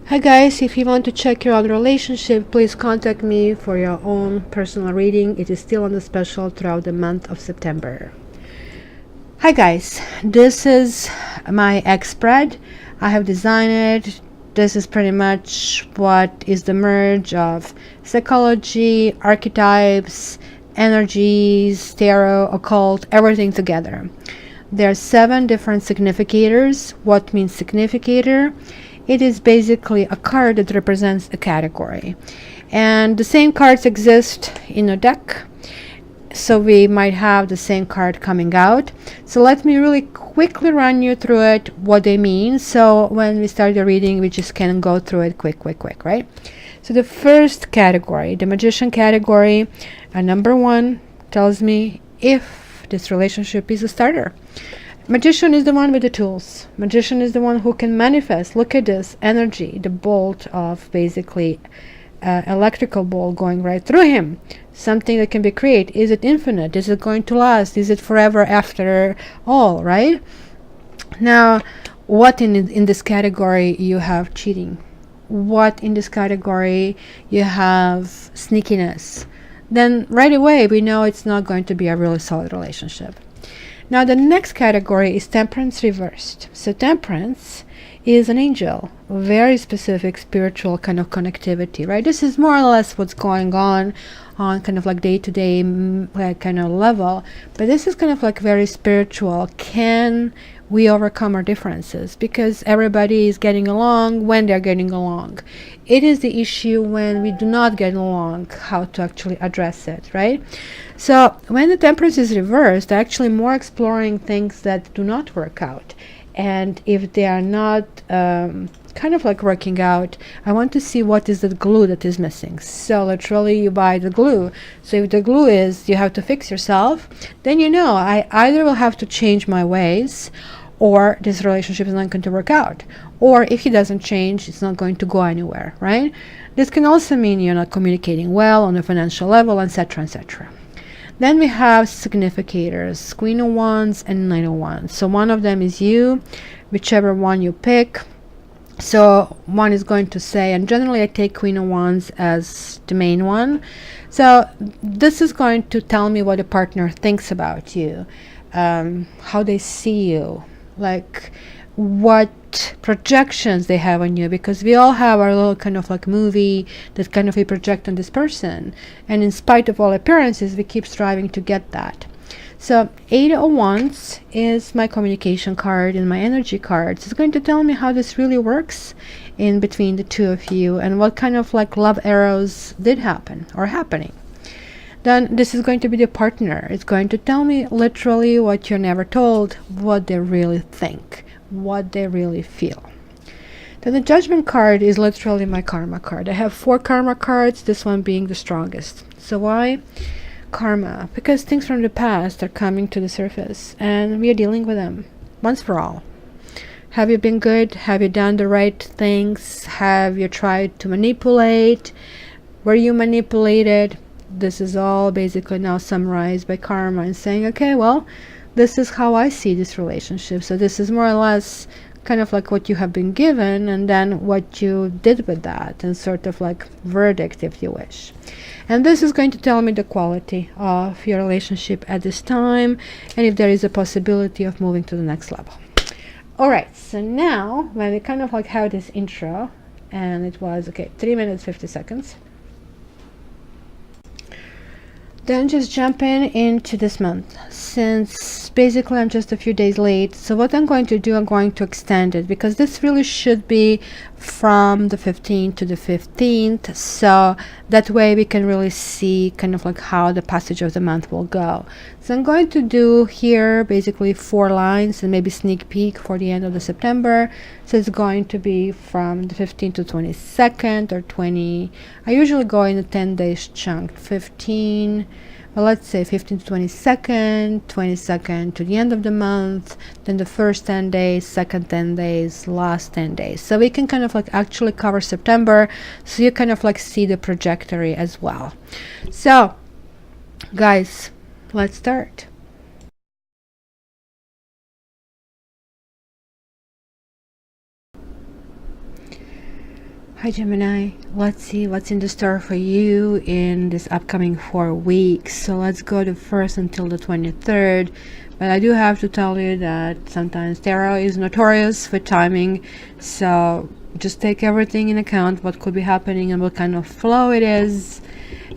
Hi guys, if you want to check your own relationship, please contact me for your own personal reading. It is still on the special throughout the month of September. Hi guys, this is my X spread. I have designed it. This is pretty much what is the merge of psychology, archetypes, energies, tarot, occult, everything together. There are 7 different significators. What means significator? It is basically a card that represents a category. And the same cards exist in a deck, so we might have the same card coming out. So let me really quickly run you through it, what they mean. So when we start the reading, we just can go through it quick, right? So the first category, the magician category, number 1 tells me if this relationship is a starter. Magician is the one with the tools. Magician is the one who can manifest. Look at this energy, the bolt of basically electrical bolt going right through him. Something that can be created. Is it infinite? Is it going to last? Is it forever after all, right? Now, what in this category you have cheating? What in this category you have sneakiness? Then right away we know it's not going to be a really solid relationship. Now the next category is temperance reversed. So temperance is an angel, very specific spiritual kind of connectivity, right? This is more or less what's going on kind of like day-to-day kind of level, but this is kind of like very spiritual. Can we overcome our differences? Because everybody is getting along when they're getting along. It is the issue when we do not get along, how to actually address it, right? So when the temperance is reversed, they're actually more exploring things that do not work out. And if they are not kind of like working out, I want to see what is the glue that is missing. So literally you buy the glue. So if the glue is you have to fix yourself, then you know I either will have to change my ways, or this relationship is not going to work out. Or if he doesn't change, it's not going to go anywhere, right? This can also mean you're not communicating well on a financial level, etc., etc. Then we have significators, Queen of Wands and Knight of Wands. So one of them is you, whichever one you pick. So one is going to say, and generally I take Queen of Wands as the main one. So this is going to tell me what a partner thinks about you, how they see you, like what projections they have on you, because we all have our little kind of like movie that kind of we project on this person, and in spite of all appearances we keep striving to get that. So 8 of Wands is my communication card and my energy cards. It's going to tell me how this really works in between the two of you and what kind of like love arrows did happen or happening. Then this is going to be the partner. It's going to tell me literally what you're never told, what they really think, what they really feel. Then the judgment card is literally my karma card. I have 4 karma cards, this one being the strongest. So why karma? Because things from the past are coming to the surface and we are dealing with them once for all. Have you been good? Have you done the right things? Have you tried to manipulate? Were you manipulated? This is all basically now summarized by karma and saying, okay, well, this is how I see this relationship. So this is more or less kind of like what you have been given and then what you did with that, and sort of like verdict, if you wish. And this is going to tell me the quality of your relationship at this time and if there is a possibility of moving to the next level. All right, so now when we kind of like have this intro, and it was 3 minutes 50 seconds, then just jump into this month, since basically I'm just a few days late. So what I'm going to do, I'm going to extend it, because this really should be from the 15th to the 15th, so that way we can really see kind of like how the passage of the month will go. So I'm going to do here basically 4 lines and maybe sneak peek for the end of the September. So it's going to be from the 15th to 22nd or 20. I usually go in a 10 days chunk. 15, well, let's say 15th to 22nd, 22nd to the end of the month, then the first 10 days, second 10 days, last 10 days. So we can kind of like actually cover September, so you kind of like see the trajectory as well. So guys, let's start. Hi Gemini, let's see what's in the store for you in this upcoming 4 weeks. So let's go to 1st until the 23rd. But I do have to tell you that sometimes tarot is notorious for timing, so just take everything in account, what could be happening and what kind of flow it is,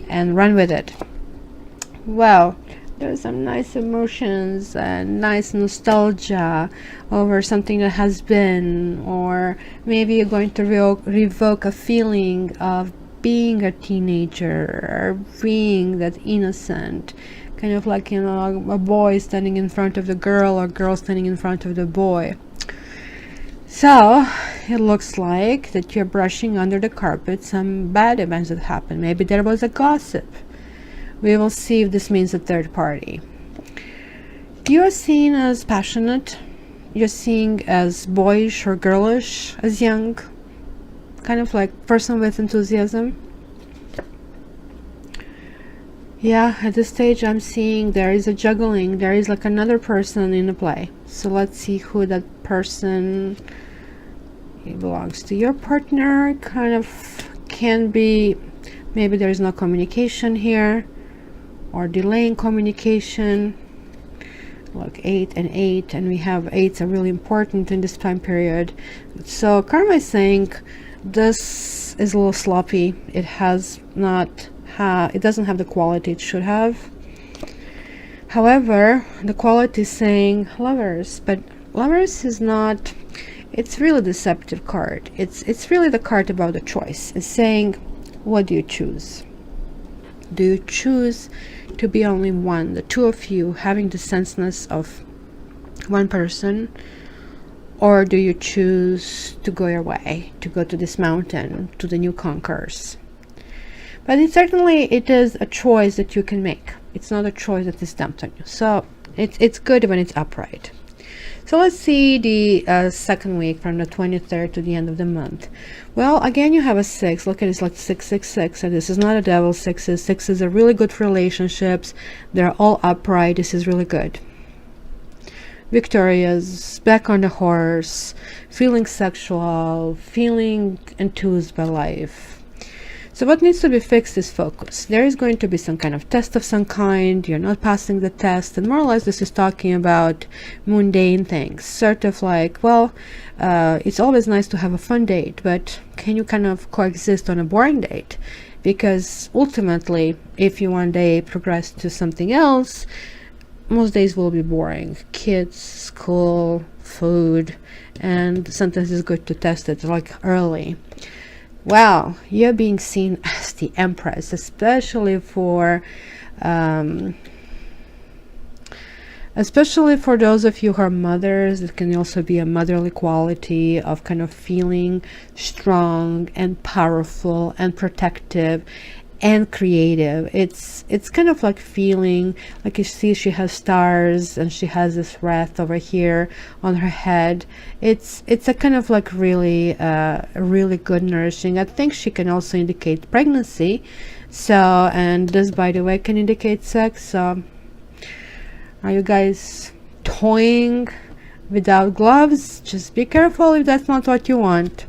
and run with it. Well, there's some nice emotions and nice nostalgia over something that has been, or maybe you're going to revoke a feeling of being a teenager or being that innocent, kind of like, you know, a boy standing in front of the girl or girl standing in front of the boy. So it looks like that you're brushing under the carpet some bad events that happened. Maybe there was a gossip. We will see if this means a third party. You're seen as passionate. You're seen as boyish or girlish, as young. Kind of like person with enthusiasm. Yeah, at this stage I'm seeing there is a juggling. There is like another person in the play. So let's see who that person belongs to. Your partner kind of can be, maybe there is no communication here, or delaying communication. Like 8 and 8, and we have 8s are really important in this time period. So karma is saying this is a little sloppy. It has not it doesn't have the quality it should have. However, the quality is saying lovers, but lovers is not, it's really deceptive card. It's really the card about the choice. It's saying, what do you choose? Do you choose to be only one, the two of you having the senseness of one person, or do you choose to go your way, to go to this mountain, to the new conquerors? But it is a choice that you can make. It's not a choice that is dumped on you. So it's good when it's upright. So let's see the second week from the 23rd to the end of the month. Well, again, you have a 6. Look at it, it's like 666. And this is not a devil. Sixes are really good for relationships. They're all upright. This is really good. Victorious, back on the horse, feeling sexual, feeling enthused by life. So what needs to be fixed is focus. There is going to be some kind of test of some kind. You're not passing the test, and more or less this is talking about mundane things, sort of like, well, it's always nice to have a fun date, but can you kind of coexist on a boring date? Because ultimately, if you one day progress to something else, most days will be boring. Kids, school, food, and sometimes it's good to test it like early. Wow, you're being seen as the Empress, especially for those of you who are mothers. It can also be a motherly quality of kind of feeling strong and powerful and protective and creative. It's kind of like feeling like, you see she has stars and she has this wreath over here on her head. It's a kind of like really really good nourishing. I think she can also indicate pregnancy. So, and this, by the way, can indicate sex. So are you guys toying without gloves? Just be careful if that's not what you want.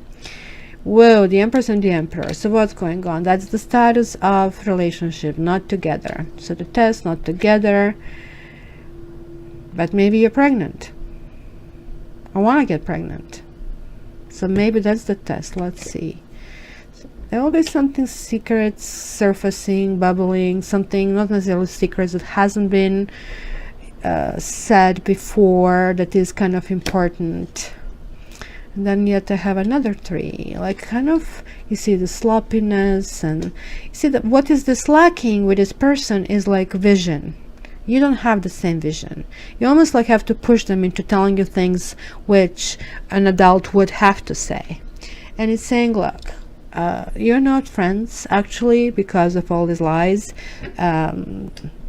Whoa, the Empress and the Emperor. So what's going on? That's the status of relationship, not together. So the test, not together. But maybe you're pregnant. I want to get pregnant. So maybe that's the test. Let's see. There will be something secret surfacing, bubbling, something not necessarily secret that hasn't been said before, that is kind of important. And then yet I have another 3, like kind of, you see the sloppiness, and you see that what is this lacking with this person is like vision. You don't have the same vision. You almost like have to push them into telling you things which an adult would have to say. And it's saying, look, you're not friends actually because of all these lies.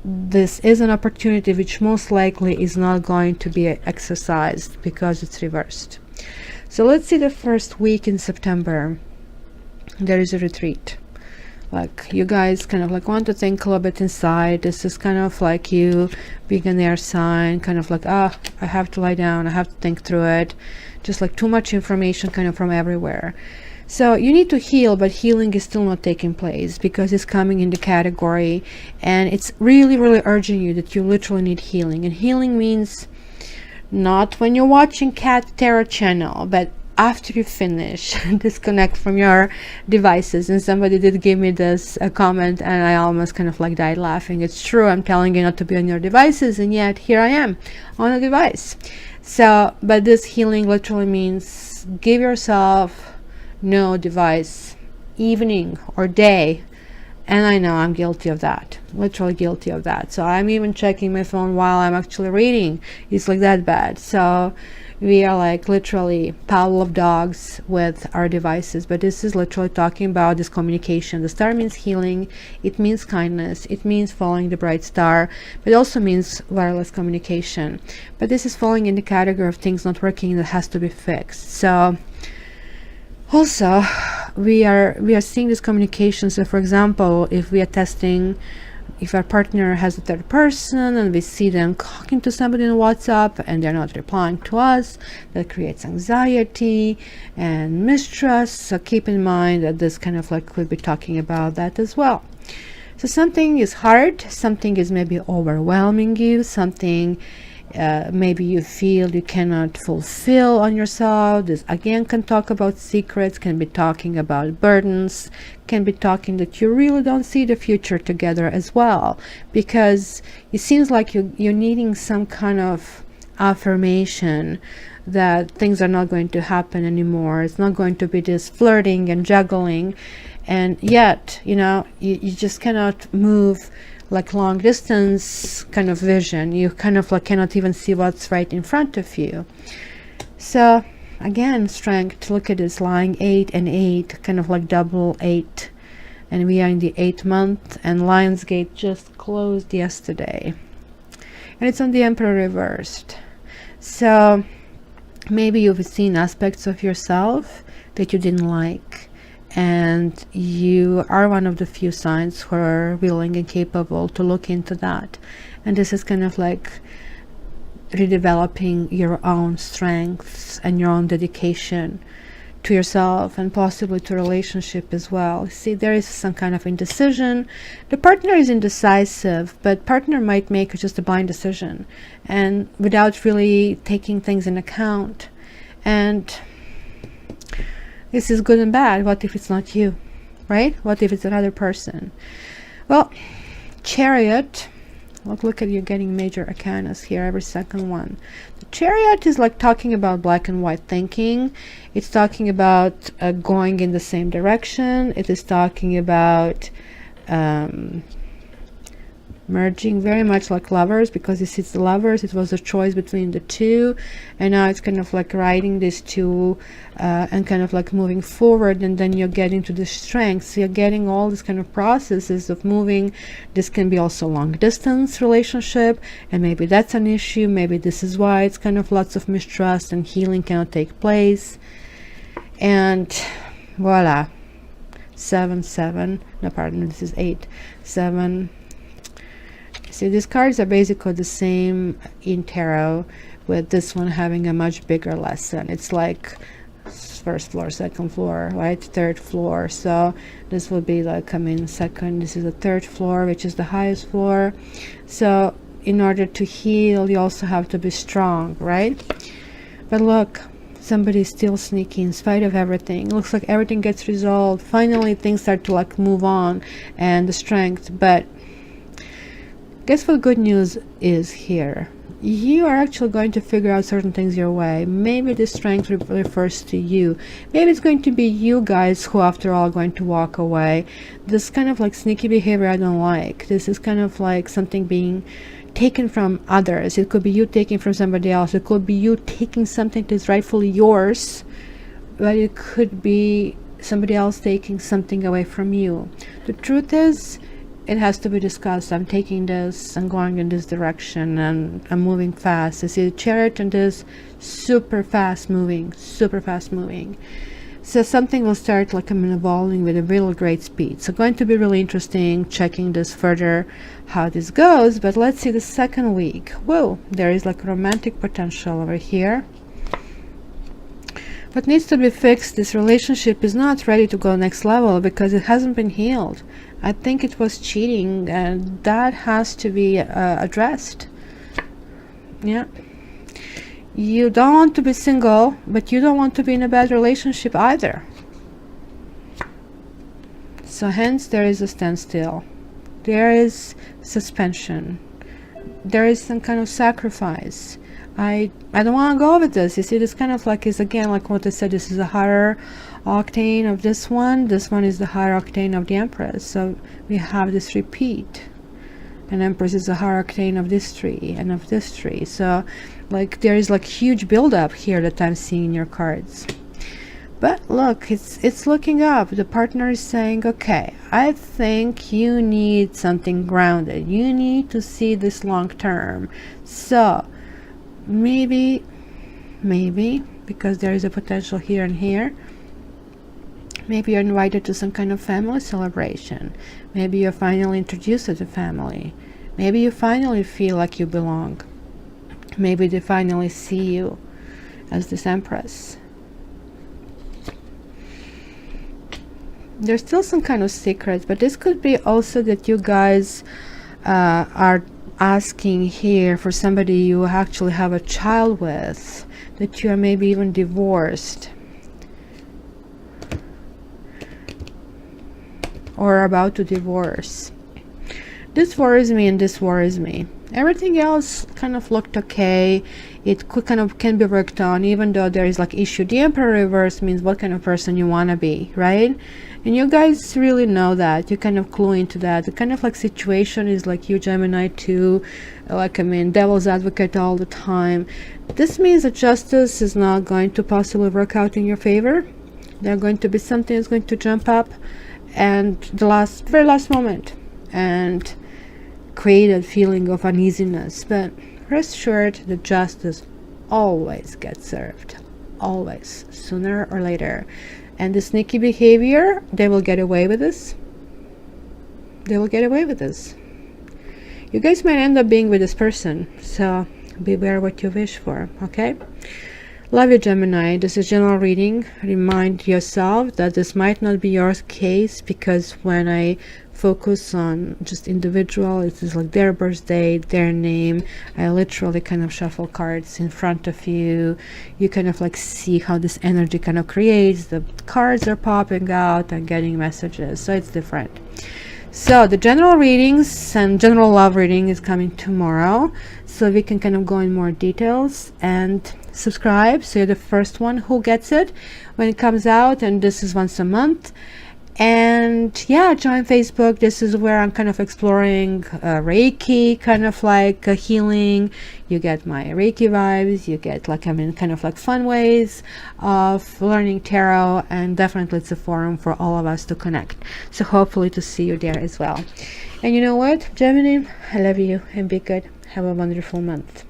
This is an opportunity which most likely is not going to be exercised because it's reversed. So let's see the first week in September. There is a retreat. Like you guys kind of like want to think a little bit inside. This is kind of like you being an air sign, kind of like, I have to lie down, I have to think through it. Just like too much information kind of from everywhere. So you need to heal, but healing is still not taking place because it's coming in the category, and it's really, really urging you that you literally need healing. And healing means not when you're watching Cat Tarot channel, but after you finish. Disconnect from your devices. And somebody did give me this a comment, and I almost kind of like died laughing. It's true, I'm telling you not to be on your devices, and yet here I am on a device. So, but this healing literally means give yourself no device, evening or day. And I know I'm guilty of that, literally guilty of that. So I'm even checking my phone while I'm actually reading. It's like that bad. So we are like literally Pavlov dogs with our devices. But this is literally talking about this communication. The star means healing, it means kindness, it means following the bright star, but it also means wireless communication. But this is falling in the category of things not working that has to be fixed. So also we are seeing this communication. So for example, if we are testing, if our partner has a third person and we see them talking to somebody on WhatsApp and they're not replying to us, that creates anxiety and mistrust. So keep in mind that this kind of like could be talking about that as well. So something is hard, something is maybe overwhelming you, something maybe you feel you cannot fulfill on yourself. This again can talk about secrets, can be talking about burdens, can be talking that you really don't see the future together as well, because it seems like you're needing some kind of affirmation that things are not going to happen anymore. It's not going to be this flirting and juggling, and yet you just cannot move like long distance kind of vision. You kind of like cannot even see what's right in front of you. So again, strength, look at this, lying 8 and 8, kind of like double 8, and we are in the 8th month, and Lionsgate just closed yesterday, and it's on the Emperor reversed. So maybe you've seen aspects of yourself that you didn't like, and you are one of the few signs who are willing and capable to look into that. And this is kind of like redeveloping your own strengths and your own dedication to yourself, and possibly to relationship as well. See, there is some kind of indecision. The partner is indecisive, but partner might make just a blind decision and without really taking things in account. And this is good and bad. What if it's not you, right? What if it's another person? Well, Chariot, look at you getting major arcanas here, every second one. The Chariot is like talking about black and white thinking. It's talking about going in the same direction. It is talking about merging, very much like Lovers, because this is the Lovers. It was a choice between the two, and now it's kind of like riding these two and kind of like moving forward, and then you're getting to the strength. So you're getting all these kind of processes of moving. This can be also long distance relationship, and maybe that's an issue. Maybe this is why it's kind of lots of mistrust and healing cannot take place. And voila, 7 7, no, pardon, this is 8 7. See, these cards are basically the same in tarot, with this one having a much bigger lesson. It's like first floor, second floor, right? Third floor. So this will be like second. This is the third floor, which is the highest floor. So in order to heal, you also have to be strong, right? But look, somebody's still sneaky in spite of everything. It looks like everything gets resolved. Finally, things start to like move on, and the strength. But guess what good news is here? You are actually going to figure out certain things your way. Maybe this strength refers to you. Maybe it's going to be you guys who after all are going to walk away. This kind of like sneaky behavior I don't like. This is kind of like something being taken from others. It could be you taking from somebody else. It could be you taking something that is rightfully yours, but it could be somebody else taking something away from you. The truth is, it has to be discussed. I'm taking this, I'm going in this direction, and I'm moving fast. I see the Chariot and this super fast moving. So something will start like evolving with a real great speed. So going to be really interesting checking this further, how this goes. But let's see the second week. Whoa, there is like romantic potential over here. what needs to be fixed. This relationship is not ready to go next level because it hasn't been healed. I think it was cheating, and that has to be addressed. Yeah. You don't want to be single, but you don't want to be in a bad relationship either. So hence there is a standstill. There is suspension. There is some kind of sacrifice. I don't want to go with this. You see, this kind of like is again like what I said, this is a higher octane of this one. This one is the higher octane of the Empress. So we have this repeat. And Empress is a higher octane of this tree and of this tree. So like there is like huge buildup here that I'm seeing in your cards. But look, it's looking up. The partner is saying, okay, I think you need something grounded. You need to see this long term. So maybe, because there is a potential here and here, maybe you're invited to some kind of family celebration. Maybe you're finally introduced to the family. Maybe you finally feel like you belong. Maybe they finally see you as this Empress. There's still some kind of secrets, but this could be also that you guys are asking here for somebody you actually have a child with, that you are maybe even divorced or about to divorce. This worries me and this worries me. Everything else kind of looked okay. It could kind of can be worked on, even though there is like issue. The Emperor reverse means what kind of person you want to be, right? And you guys really know that. You kind of clue into that. The kind of like situation is like you, Gemini, too. Like, I mean, devil's advocate all the time. This means that justice is not going to possibly work out in your favor. There's going to be something that's going to jump up and the very last moment and create a feeling of uneasiness. But rest assured that justice always gets served. Always. Sooner or later. And the sneaky behavior, they will get away with this. They will get away with this. You guys might end up being with this person. So beware what you wish for. Okay? Love you, Gemini. This is general reading. Remind yourself that this might not be your case, because when I focus on just individual, it is like their birthday, their name, I literally kind of shuffle cards in front of you. You kind of like see how this energy kind of creates. The cards are popping out and getting messages, so it's different. So the general readings and general love reading is coming tomorrow, so we can kind of go in more details. And subscribe so you're the first one who gets it when it comes out, and this is once a month. And yeah, join Facebook. This is where I'm kind of exploring Reiki, kind of like healing. You get my Reiki vibes, you get like, I mean, kind of like fun ways of learning tarot, and definitely it's a forum for all of us to connect. So hopefully to see you there as well. And you know what, Gemini, I love you and be good. Have a wonderful month.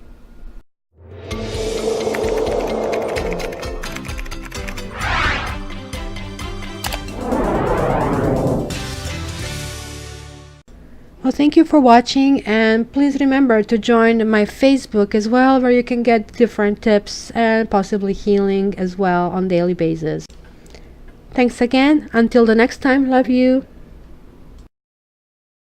Well, thank you for watching, and please remember to join my Facebook as well, where you can get different tips and possibly healing as well on daily basis. Thanks again. Until the next time, love you.